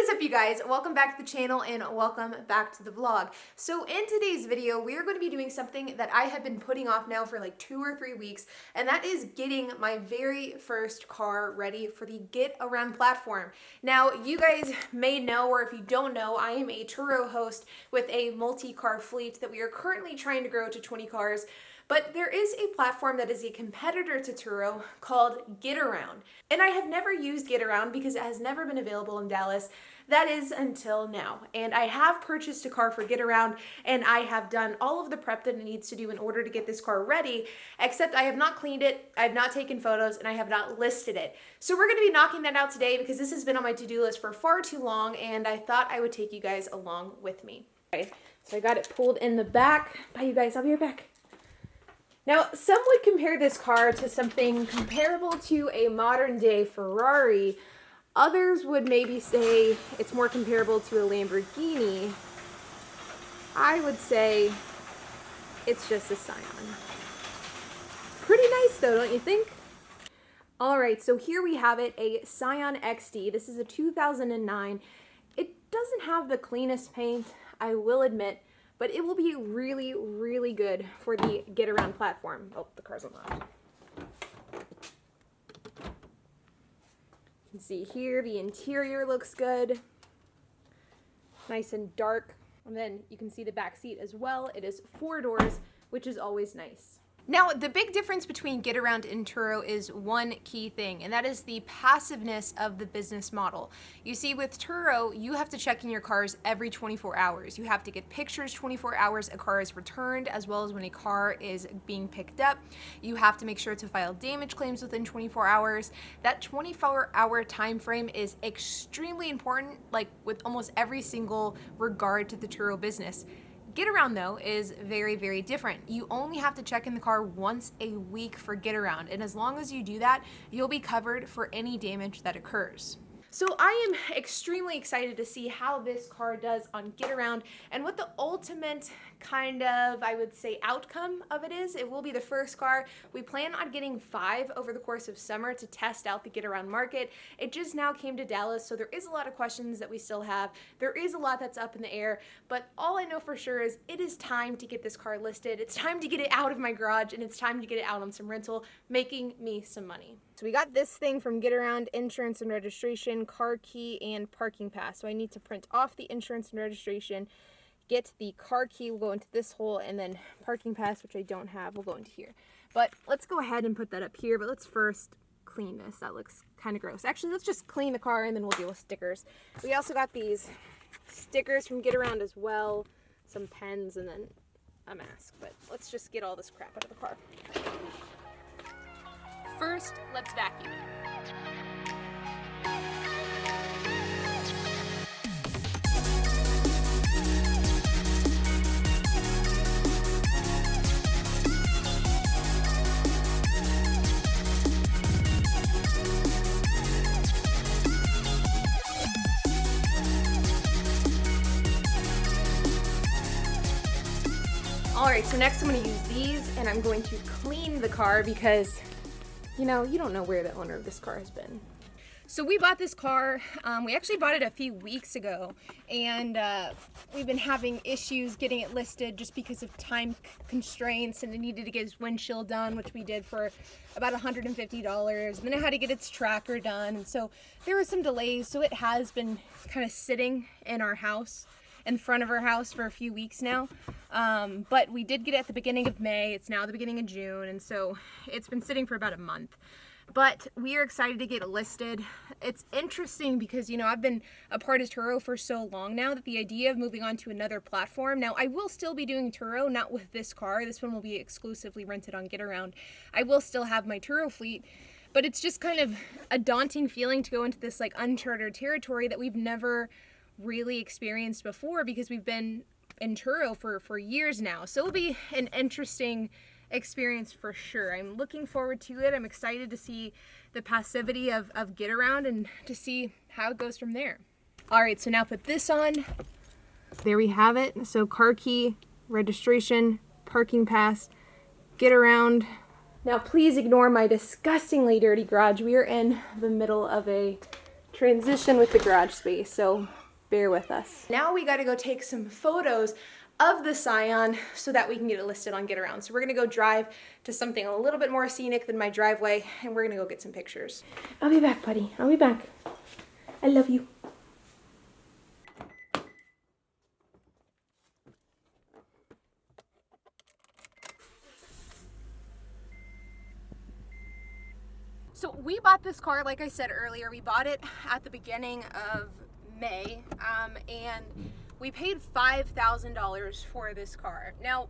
is up, you guys? Welcome back to the channel and welcome back to the vlog. So in today's video, we are going to be doing something that I have been putting off now for like 2 or 3 weeks, and that is getting my very first car ready for the Get Around platform. Now, you guys may know, or if you don't know, I am a Turo host with a multi-car fleet that we are currently trying to grow to 20 cars. But there is a platform that is a competitor to Turo called Get Around. And I have never used Get Around because it has never been available in Dallas. That is until now. And I have purchased a car for Get Around, and I have done all of the prep that it needs to do in order to get this car ready, except I have not cleaned it, I have not taken photos, and I have not listed it. So we're gonna be knocking that out today because this has been on my to-do list for far too long, and I thought I would take you guys along with me. Okay, so I got it pulled in the back. Bye, you guys, I'll be right back. Now, some would compare this car to something comparable to a modern day Ferrari. Others would maybe say it's more comparable to a Lamborghini. I would say it's just a Scion. Pretty nice though, don't you think? All right, so here we have it, a Scion XD. This is a 2009. It doesn't have the cleanest paint, I will admit, but it will be really, really good for the Get Around platform. Oh, the car's unlocked. You can see here, the interior looks good. Nice and dark. And then you can see the back seat as well. It is 4 doors, which is always nice. Now, the big difference between Get Around and Turo is one key thing, and that is the passiveness of the business model. You see, with Turo, you have to check in your cars every 24 hours. You have to get pictures 24 hours a car is returned, as well as when a car is being picked up. You have to make sure to file damage claims within 24 hours. That 24-hour time frame is extremely important, like with almost every single regard to the Turo business. Get Around though is very, very different. You only have to check in the car once a week for Get Around, and as long as you do that, you'll be covered for any damage that occurs. So I am extremely excited to see how this car does on Get Around and what the ultimate kind of, I would say, outcome of it is. It will be the first car. We plan on getting 5 over the course of summer to test out the Get Around market. It just now came to Dallas, so there is a lot of questions that we still have. There is a lot that's up in the air, but all I know for sure is it is time to get this car listed. It's time to get it out of my garage, and it's time to get it out on some rental, making me some money. So we got this thing from Get Around: insurance and registration, car key, and parking pass. So I need to print off the insurance and registration, get the car key, will go into this hole, and then parking pass, which I don't have, will go into here. But let's go ahead and put that up here, but let's first clean this. That looks kind of gross. Actually, let's just clean the car and then we'll deal with stickers. We also got these stickers from Get Around as well, some pens, and then a mask. But let's just get all this crap out of the car. First, let's vacuum it. All right, so next I'm going to use these, and I'm going to clean the car because, you know, you don't know where the owner of this car has been. So we bought this car, we actually bought it a few weeks ago, and we've been having issues getting it listed just because of time constraints, and it needed to get its windshield done, which we did for about $150, and then it had to get its tracker done, and so there were some delays, so it has been kind of sitting in our house, in front of our house for a few weeks now, but we did get it at the beginning of May. It's now the beginning of June, and so it's been sitting for about a month. But we are excited to get it listed. It's interesting because, you know, I've been a part of Turo for so long now that the idea of moving on to another platform, now I will still be doing Turo, not with this car. This one will be exclusively rented on Get Around. I will still have my Turo fleet, but it's just kind of a daunting feeling to go into this like uncharted territory that we've never really experienced before because we've been in Turo for years now. So it'll be an interesting experience for sure. I'm looking forward to it. I'm excited to see the passivity of Get Around and to see how it goes from there. All right, so now put this on. There we have it. So car key, registration, parking pass, Get Around. Now please ignore my disgustingly dirty garage. We are in the middle of a transition with the garage space, so bear with us. Now we gotta go take some photos of the Scion so that we can get it listed on Get Around. So we're gonna go drive to something a little bit more scenic than my driveway, and we're gonna go get some pictures. I'll be back, buddy. I'll be back. I love you. So we bought this car, like I said earlier, we bought it at the beginning of May, and we paid $5,000 for this car. Now,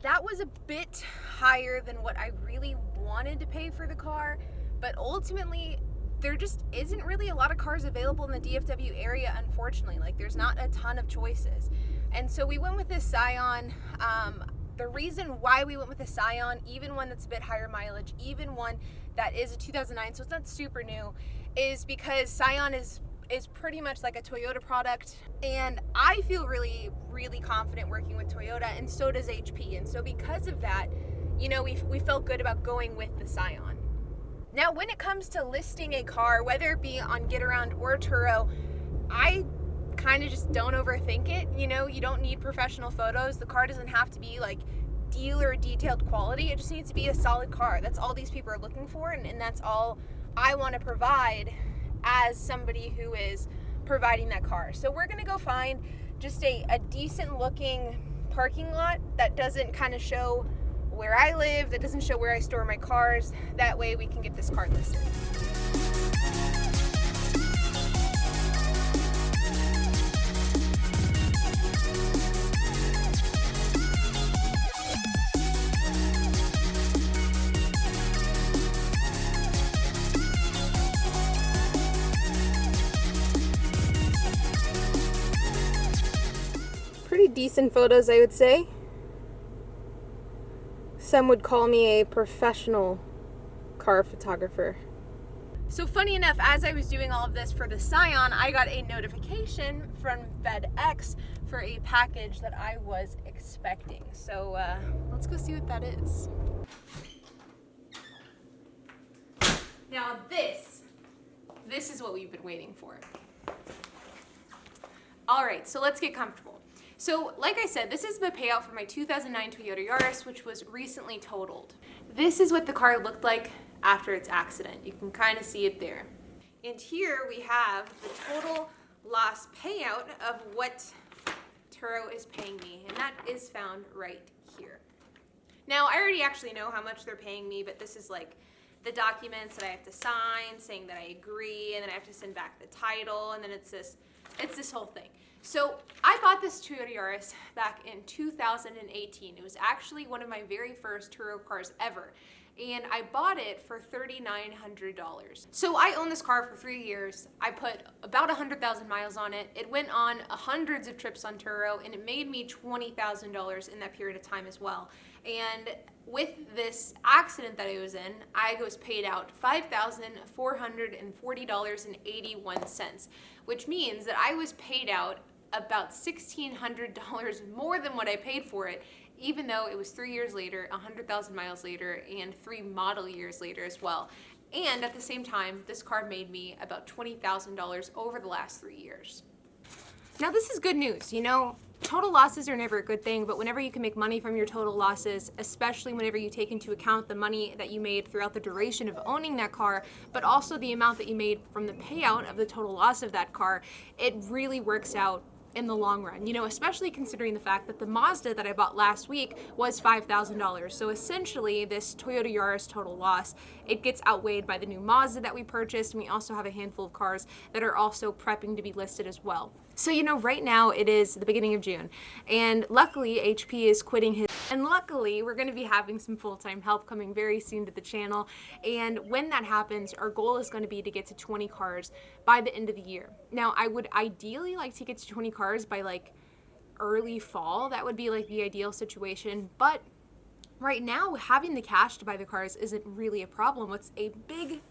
that was a bit higher than what I really wanted to pay for the car, but ultimately, there just isn't really a lot of cars available in the DFW area, unfortunately. Like, there's not a ton of choices. And so we went with this Scion. The reason why we went with the Scion, even one that's a bit higher mileage, even one that is a 2009, so it's not super new, is because Scion is pretty much like a Toyota product, and I feel really, really confident working with Toyota, and so does HP. And so because of that, you know, we felt good about going with the Scion. Now, when it comes to listing a car, whether it be on Get Around or Turo, I kind of just don't overthink it. You know, you don't need professional photos. The car doesn't have to be like dealer detailed quality. It just needs to be a solid car. That's all these people are looking for, and that's all I want to provide as somebody who is providing that car. So we're gonna go find just a decent looking parking lot that doesn't kind of show where I live, that doesn't show where I store my cars. That way we can get this car listed. Pretty decent photos, I would say. Some would call me a professional car photographer. So funny enough, as I was doing all of this for the Scion, I got a notification from FedEx for a package that I was expecting. So let's go see what that is. Now this is what we've been waiting for. All right, so let's get comfortable. So, like I said, this is the payout for my 2009 Toyota Yaris, which was recently totaled. This is what the car looked like after its accident. You can kind of see it there. And here we have the total loss payout of what Turo is paying me, and that is found right here. Now, I already actually know how much they're paying me, but this is like the documents that I have to sign saying that I agree, and then I have to send back the title, and then it's this whole thing. So I bought this Toyota Yaris back in 2018. It was actually one of my very first Turo cars ever, and I bought it for $3,900. So I owned this car for 3 years. I put about 100,000 miles on it. It went on hundreds of trips on Turo, and it made me $20,000 in that period of time as well. And with this accident that I was in, I was paid out $5,440.81, which means that I was paid out about $1,600 more than what I paid for it, even though it was 3 years later, 100,000 miles later, and 3 model years later as well. And at the same time, this car made me about $20,000 over the last 3 years. Now this is good news, you know. Total losses are never a good thing, but whenever you can make money from your total losses, especially whenever you take into account the money that you made throughout the duration of owning that car, but also the amount that you made from the payout of the total loss of that car, it really works out in the long run, you know, especially considering the fact that the Mazda that I bought last week was $5,000. So essentially this Toyota Yaris total loss, it gets outweighed by the new Mazda that we purchased, and we also have a handful of cars that are also prepping to be listed as well. So, you know, right now it is the beginning of June, and luckily HP is quitting his, and luckily we're going to be having some full-time help coming very soon to the channel, and when that happens, our goal is going to be to get to 20 cars by the end of the year. Now, I would ideally like to get to 20 cars by like early fall. That would be like the ideal situation, but right now having the cash to buy the cars isn't really a problem. What's a big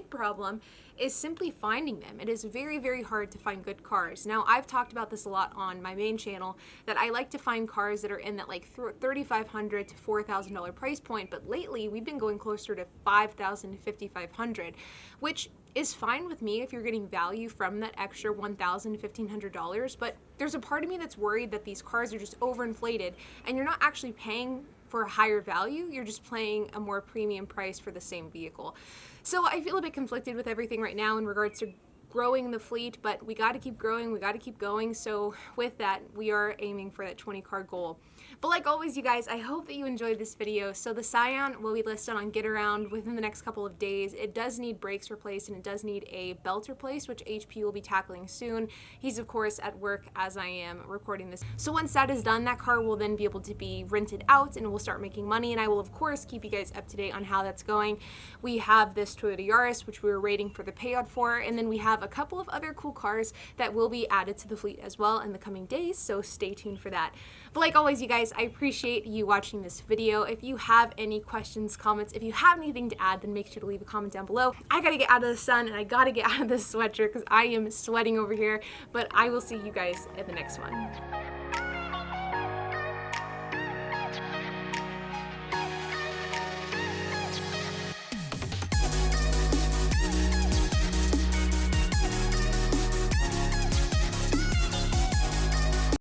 problem is simply finding them. It is very, very hard to find good cars. Now, I've talked about this a lot on my main channel, that I like to find cars that are in that like $3,500 to $4,000 price point, but lately we've been going closer to $5,000 to $5,500, which is fine with me if you're getting value from that extra $1,000 to $1,500, but there's a part of me that's worried that these cars are just overinflated and you're not actually paying for a higher value, you're just paying a more premium price for the same vehicle. So I feel a bit conflicted with everything right now in regards to growing the fleet, but we got to keep growing, we got to keep going. So with that, we are aiming for that 20 car goal. But like always, you guys, I hope that you enjoyed this video. So the Scion will be listed on GetAround within the next couple of days. It does need brakes replaced and it does need a belt replaced, which HP will be tackling soon. He's of course at work as I am recording this. So once that is done, that car will then be able to be rented out and we'll start making money, and I will of course keep you guys up to date on how that's going. We have this Toyota Yaris, which we were waiting for the payout for, and then we have a couple of other cool cars that will be added to the fleet as well in the coming days, so stay tuned for that. But like always, you guys, I appreciate you watching this video. If you have any questions, comments, if you have anything to add, then make sure to leave a comment down below. I gotta get out of the sun and I gotta get out of this sweatshirt because I am sweating over here, but I will see you guys in the next one.